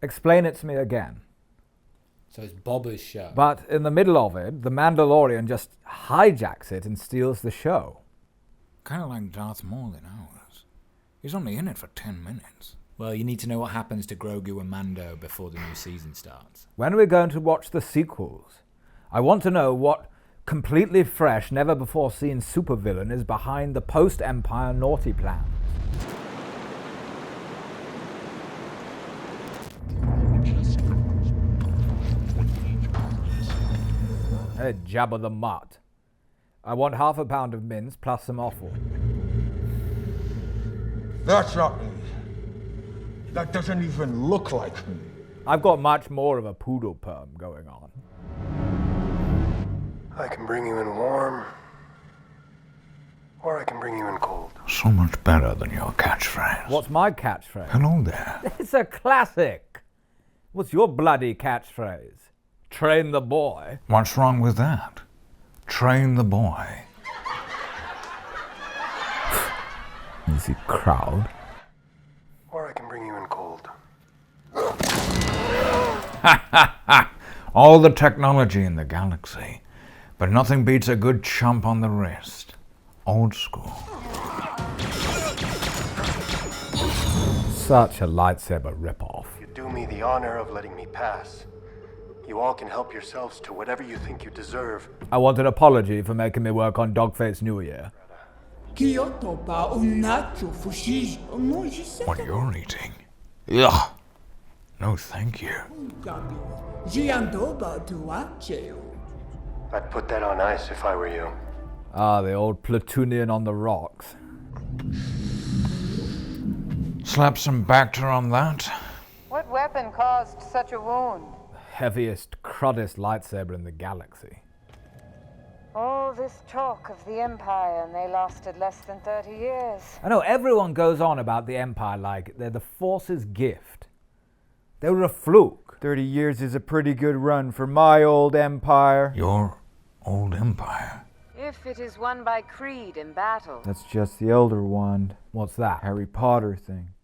Explain it to me again. So it's Boba's show. But in the middle of it, the Mandalorian just hijacks it and steals the show. Kind of like Darth Maul in ours. He's only in it for 10 minutes. Well, you need to know what happens to Grogu and Mando before the new season starts. When are we going to watch the sequels? I want to know what completely fresh, never-before-seen supervillain is behind the post-Empire naughty plans. Hey, Jabba the Hutt. I want half a pound of mince plus some offal. That's not me. That doesn't even look like me. I've got much more of a poodle perm going on. I can bring you in warm, or I can bring you in cold. So much better than your catchphrase. What's my catchphrase? Hello there. It's a classic. What's your bloody catchphrase? Train the boy. What's wrong with that? Train the boy. Easy crowd. Or I can bring you in cold. All the technology in the galaxy, but nothing beats a good chump on the wrist. Old school. Such a lightsaber ripoff. You do me the honor of letting me pass. You all can help yourselves to whatever you think you deserve. I want an apology for making me work on Dogface New Year. What you're eating? Ugh. No, thank you. I'd put that on ice if I were you. Ah, the old platoonian on the rocks. Slap some Bacta on that. What weapon caused such a wound? Heaviest, cruddest lightsaber in the galaxy. All this talk of the Empire, and they lasted less than 30 years. I know everyone goes on about the Empire like they're the Force's gift. They were a fluke. 30 years is a pretty good run for my old empire. Your old empire? If it is won by creed in battle. That's just the Elder Wand. What's that? Harry Potter thing.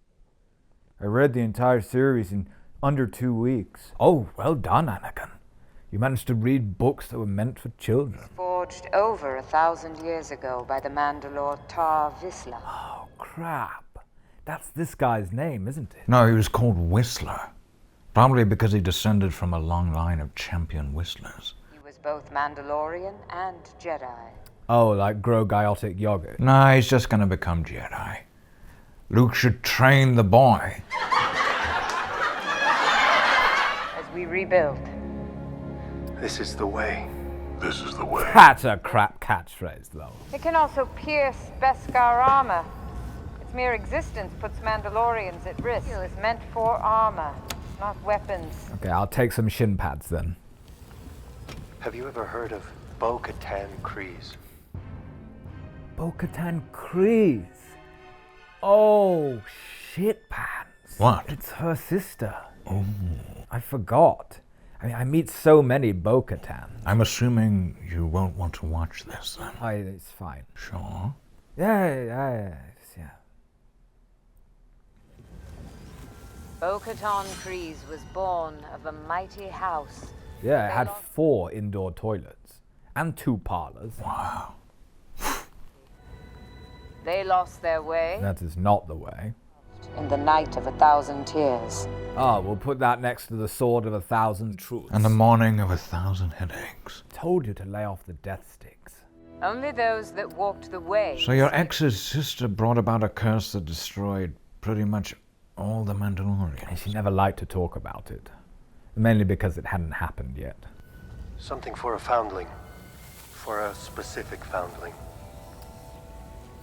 I read the entire series in under 2 weeks. Oh, well done, Anakin. You managed to read books that were meant for children. Forged over 1,000 years ago by the Mandalore Tar Vizsla. Oh, crap. That's this guy's name, isn't it? No, he was called Whistler. Probably because he descended from a long line of champion whistlers. He was both Mandalorian and Jedi. Oh, like Grogiotic yogurt. Nah, he's just gonna become Jedi. Luke should train the boy. As we rebuild. This is the way. This is the way. That's a crap catchphrase, though. It can also pierce Beskar armor. Its mere existence puts Mandalorians at risk. It is meant for armor, not weapons. Okay, I'll take some shin pads then. Have you ever heard of Bo-Katan Kryze? Bo-Katan Kryze. Oh, shit pants. What? It's her sister. Oh. I forgot. I mean, I meet so many Bo-Katan. I'm assuming you won't want to watch this then. It's fine. Sure. Yeah. Bo-Katan Kryze was born of a mighty house. Yeah, it had 4 indoor toilets and 2 parlors. Wow. They lost their way That is not the way. in the night of 1,000 tears. Ah, we'll put that next to the sword of 1,000 truths. And the morning of 1,000 headaches. Told you to lay off the death sticks. Only those that walked the way. So your ex's sister brought about a curse that destroyed pretty much all the Mandalorians. She never liked to talk about it. Mainly because it hadn't happened yet. Something for a foundling. For a specific foundling.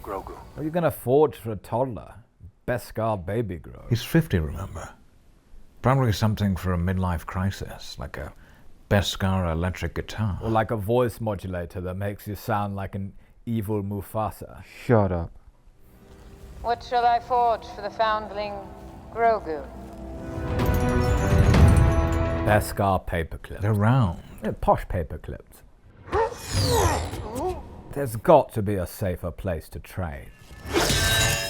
Grogu. What are you going to forge for a toddler? Beskar baby Grogu. He's 50, remember? Probably something for a midlife crisis, like a Beskar electric guitar. Or like a voice modulator that makes you sound like an evil Mufasa. Shut up. What shall I forge for the foundling Grogu? Beskar paperclips. They're round. Yeah, posh paperclips. There's got to be a safer place to train.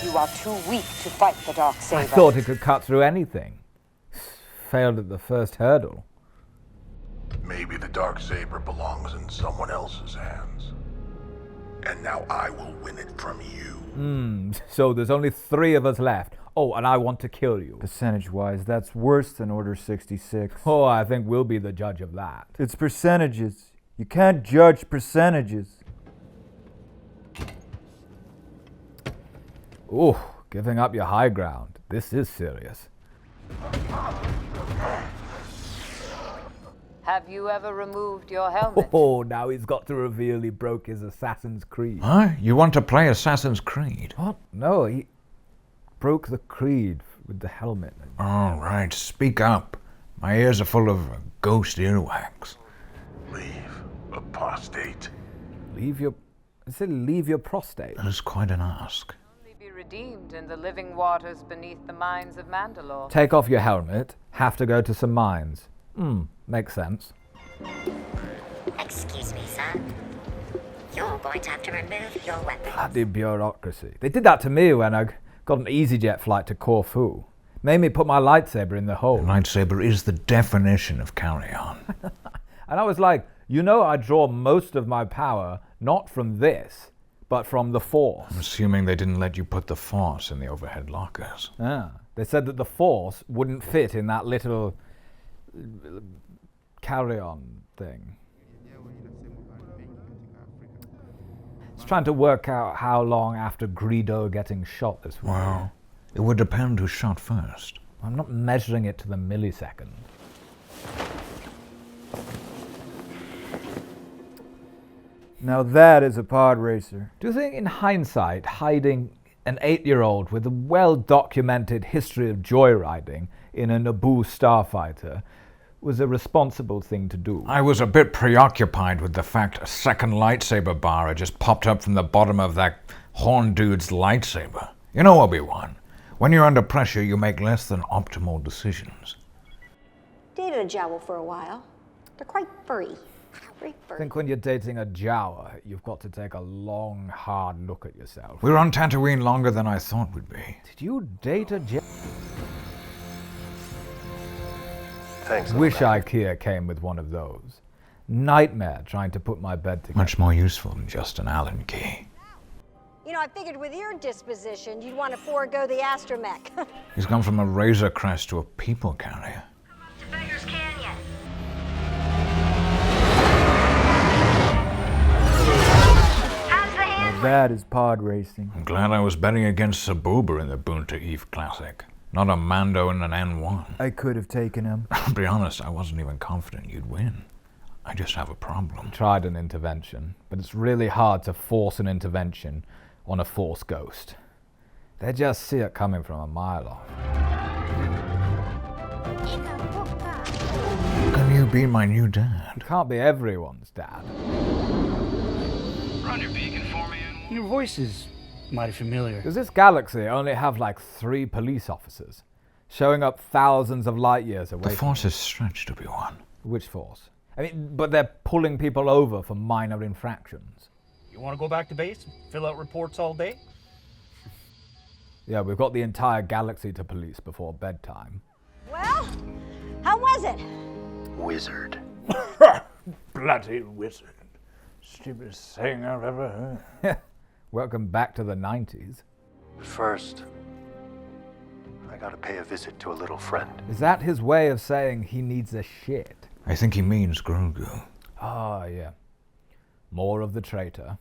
You are too weak to fight the Darksaber. I thought it could cut through anything. failed at the first hurdle. Maybe the Darksaber belongs in someone else's hands. And now I will win it from you. So there's only 3 of us left. Oh, and I want to kill you. Percentage-wise, that's worse than Order 66. Oh, I think we'll be the judge of that. It's percentages. You can't judge percentages. Ooh, giving up your high ground. This is serious. Have you ever removed your helmet? Oh, now he's got to reveal he broke his Assassin's Creed. Huh? You want to play Assassin's Creed? What? No, he broke the creed with the helmet. All right, speak up. My ears are full of ghost earwax. Leave, apostate. Leave your... I said leave your prostate. That is quite an ask. Only be redeemed in the living waters beneath the mines of Mandalore. Take off your helmet. Have to go to some mines. Makes sense. Excuse me, sir. You're going to have to remove your weapon. Bloody bureaucracy. They did that to me when I got an EasyJet flight to Corfu. Made me put my lightsaber in the hole. The lightsaber is the definition of carry-on. And I was like, you know, I draw most of my power not from this, but from the Force. I'm assuming they didn't let you put the Force in the overhead lockers. They said that the Force wouldn't fit in that little carry-on thing. It's trying to work out how long after Greedo getting shot this way. Well, it would depend who shot first. I'm not measuring it to the millisecond. Now that is a pod racer. Do you think in hindsight, hiding an 8-year-old with a well-documented history of joyriding in a Naboo starfighter was a responsible thing to do? I was a bit preoccupied with the fact a second lightsaber bar had just popped up from the bottom of that horn dude's lightsaber. You know, Obi Wan, when you're under pressure, you make less than optimal decisions. Dated a Jawa for a while. They're quite furry. Very I furry. think when you're dating a Jawa, you've got to take a long, hard look at yourself. We were on Tatooine longer than I thought we'd be. Did you date a Jawa? Thanks. Wish IKEA came with one of those. Nightmare trying to put my bed together. Much more useful than just an Allen key. You know, I figured with your disposition, you'd want to forego the astromech. He's gone from a Razor Crest to a people carrier. Beggars Canyon. How's the hand? Now that is pod racing. I'm glad I was betting against Sabuba in the Boon to Eve Classic. Not a Mando in an N1. I could have taken him. I'll be honest, I wasn't even confident you'd win. I just have a problem. Tried an intervention, but it's really hard to force an intervention on a Force ghost. They just see it coming from a mile off. Can you be my new dad? You can't be everyone's dad. Run your beacon for me. Your voice is mighty familiar. Does this galaxy only have like 3 police officers, showing up thousands of light years away? The Force is stretched, Obi Wan. Which Force? I mean, but they're pulling people over for minor infractions. You want to go back to base, fill out reports all day? Yeah, we've got the entire galaxy to police before bedtime. Well, how was it? Wizard. Bloody wizard. Stupidest thing I've ever heard. Welcome back to the 90s. But first, I gotta pay a visit to a little friend. Is that his way of saying he needs a shit? I think he means Grogu. Ah, yeah. More of the traitor.